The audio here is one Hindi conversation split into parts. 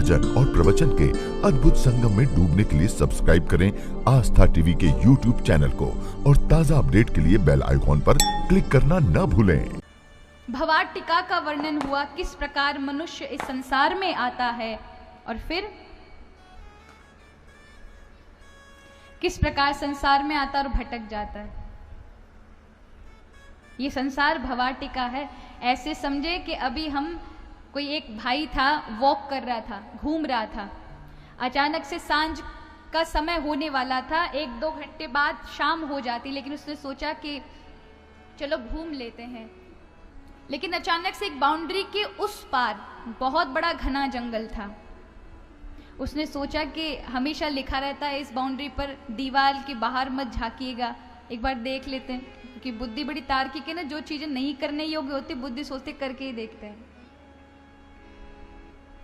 भजन और प्रवचन के अद्भुत संगम में डूबने के लिए सब्सक्राइब करें आस्था टीवी के YouTube चैनल को और ताजा अपडेट के लिए बेल आइकॉन पर क्लिक करना न भूलें। भवाटिका का वर्णन हुआ, किस प्रकार मनुष्य इस संसार में आता है और फिर किस प्रकार संसार में आता और भटक जाता है। ये संसार भवाटिका है। ऐसे समझे कि अभी हम कोई एक भाई था, वॉक कर रहा था, घूम रहा था, अचानक से सांझ का समय होने वाला था, 1-2 घंटे बाद शाम हो जाती, लेकिन उसने सोचा कि चलो घूम लेते हैं। लेकिन अचानक से एक बाउंड्री के उस पार बहुत बड़ा घना जंगल था। उसने सोचा कि हमेशा लिखा रहता है इस बाउंड्री पर दीवार के बाहर मत झांकिएगा, एक बार देख लेते हैं, क्योंकि बुद्धि बड़ी तार्किक है ना, जो चीजें नहीं करने योग्य होती बुद्धि सोचते करके ही देखते हैं,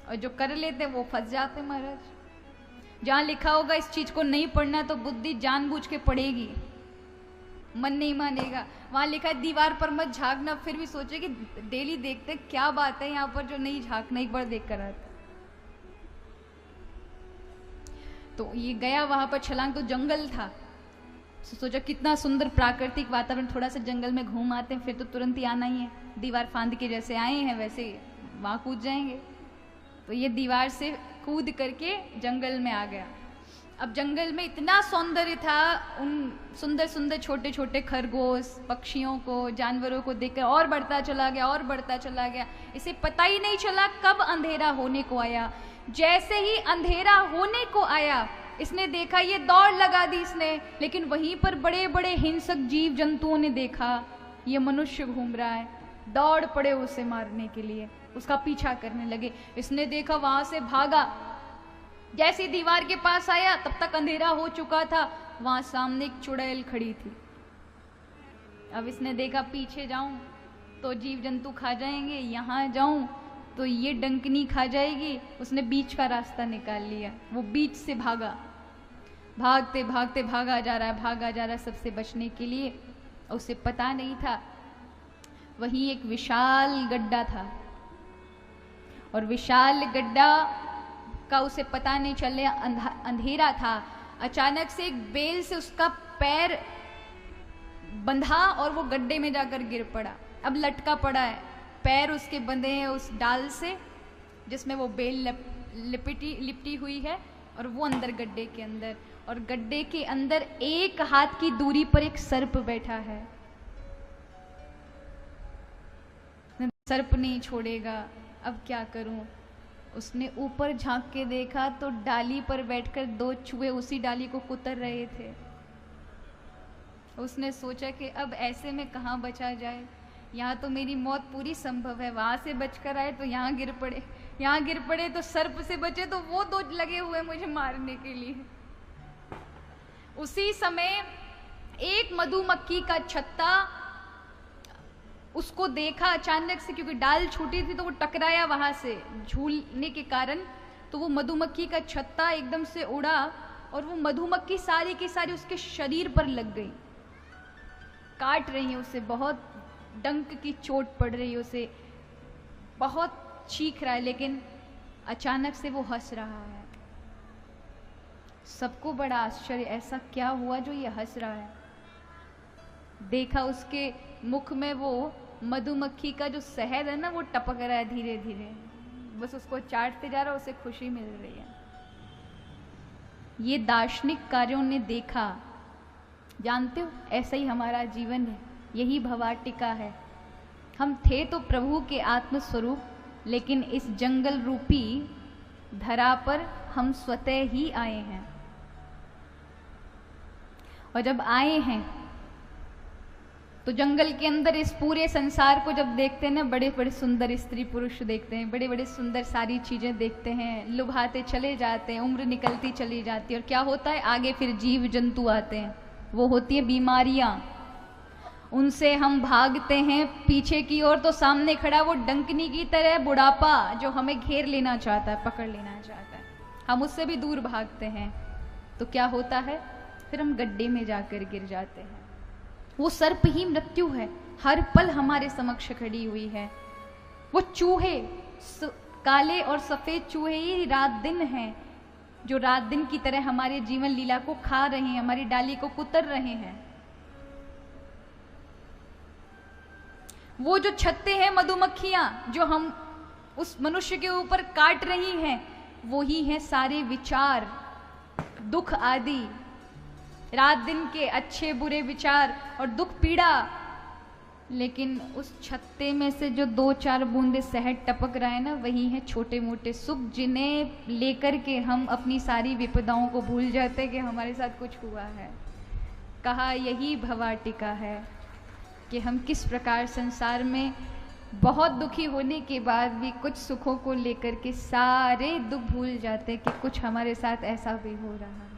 और जो कर लेते हैं वो फंस जाते हैं। महाराज जहां लिखा होगा इस चीज को नहीं पढ़ना तो बुद्धि जानबूझ के पढ़ेगी, मन नहीं मानेगा। वहां लिखा है दीवार पर मत झांकना, फिर भी सोचे कि डेली देखते क्या बात है यहाँ पर जो नहीं झांकना, एक बार देख कर आता। तो ये गया वहां पर छलांग, तो जंगल था, सोचा कितना सुंदर प्राकृतिक वातावरण, थोड़ा सा जंगल में घूम आते हैं, फिर तो तुरंत ही आना ही है, दीवार फांद के जैसे आए हैं वैसे वहां कूद जाएंगे। तो ये दीवार से कूद करके जंगल में आ गया। अब जंगल में इतना सौंदर्य था, उन सुंदर सुंदर छोटे छोटे खरगोश, पक्षियों को, जानवरों को देखकर और बढ़ता चला गया और बढ़ता चला गया। इसे पता ही नहीं चला कब अंधेरा होने को आया। जैसे ही अंधेरा होने को आया, इसने देखा, ये दौड़ लगा दी इसने, लेकिन वहीं पर बड़े बड़े हिंसक जीव जंतुओं ने देखा ये मनुष्य घूम रहा है, दौड़ पड़े उसे मारने के लिए, उसका पीछा करने लगे। इसने देखा, वहां से भागा, जैसे दीवार के पास आया तब तक अंधेरा हो चुका था। वहां सामने एक चुड़ैल खड़ी थी। अब इसने देखा पीछे जाऊं तो जीव जंतु खा जाएंगे, यहां जाऊं तो ये डंकनी खा जाएगी। उसने बीच का रास्ता निकाल लिया, वो बीच से भागा, भागते भागते भागा जा रहा है सबसे बचने के लिए। उसे पता नहीं था वहीं एक विशाल गड्ढा था, और विशाल गड्ढा का उसे पता नहीं चले, अंधेरा था। अचानक से एक बेल से उसका पैर बंधा और वो गड्ढे में जाकर गिर पड़ा। अब लटका पड़ा है, पैर उसके बंधे हैं उस डाल से जिसमें वो बेल लिपटी हुई है, और वो अंदर गड्ढे के अंदर, और गड्ढे के अंदर 1 हाथ की दूरी पर एक सर्प बैठा है। सर्प नहीं छोड़ेगा, अब क्या करूं। उसने ऊपर झांक के देखा तो डाली पर बैठकर 2 चूहे उसी डाली को कुतर रहे थे। उसने सोचा कि अब ऐसे में कहाँ बचा जाए, यहाँ तो मेरी मौत पूरी संभव है, वहां से बचकर आए तो यहाँ गिर पड़े तो सर्प से बचे तो वो 2 लगे हुए मुझे मारने के लिए। उसी समय एक मधुमक्खी का छत्ता उसको देखा अचानक से, क्योंकि डाल छूटी थी तो वो टकराया वहां से झूलने के कारण, तो वो मधुमक्खी का छत्ता एकदम से उड़ा और वो मधुमक्खी सारी की सारी उसके शरीर पर लग गई, काट रही है उसे, बहुत डंक की चोट पड़ रही है उसे, बहुत चीख रहा है, लेकिन अचानक से वो हंस रहा है। सबको बड़ा आश्चर्य, ऐसा क्या हुआ जो ये हंस रहा है। देखा उसके मुख में वो मधुमक्खी का जो शहद है ना वो टपक रहा है धीरे धीरे, बस उसको चाटते जा रहा है, उसे खुशी मिल रही है। ये दार्शनिक कार्यों ने देखा। जानते हो, ऐसा ही हमारा जीवन है, यही भवाटिका है। हम थे तो प्रभु के आत्मस्वरूप, लेकिन इस जंगल रूपी धरा पर हम स्वतः ही आए हैं। और जब आए हैं तो जंगल के अंदर इस पूरे संसार को जब देखते हैं ना, बड़े बड़े सुंदर स्त्री पुरुष देखते हैं, बड़े बड़े सुंदर सारी चीजें देखते हैं, लुभाते चले जाते हैं, उम्र निकलती चली जाती है, और क्या होता है आगे फिर जीव जंतु आते हैं, वो होती है बीमारियां, उनसे हम भागते हैं पीछे की ओर, तो सामने खड़ा वो डंकनी की तरह बुढ़ापा जो हमें घेर लेना चाहता है, पकड़ लेना चाहता है, हम उससे भी दूर भागते हैं। तो क्या होता है, फिर हम गड्ढे में जाकर गिर जाते हैं। वो सर्प ही मृत्यु है, हर पल हमारे समक्ष खड़ी हुई है। वो चूहे काले और सफेद चूहे ही रात दिन हैं, जो रात दिन की तरह हमारे जीवन लीला को खा रहे हैं, हमारी डाली को कुतर रहे हैं। वो जो छत्ते हैं मधुमक्खियां जो हम उस मनुष्य के ऊपर काट रही हैं, वो ही हैं सारे विचार, दुख आदि, रात दिन के अच्छे बुरे विचार और दुख पीड़ा। लेकिन उस छत्ते में से जो 2-4 बूंदे शहद टपक रहा है ना, वही है छोटे मोटे सुख, जिन्हें लेकर के हम अपनी सारी विपदाओं को भूल जाते कि हमारे साथ कुछ हुआ है। कहा यही भवाटिका है कि हम किस प्रकार संसार में बहुत दुखी होने के बाद भी कुछ सुखों को लेकर के सारे दुख भूल जाते कि कुछ हमारे साथ ऐसा भी हो रहा है।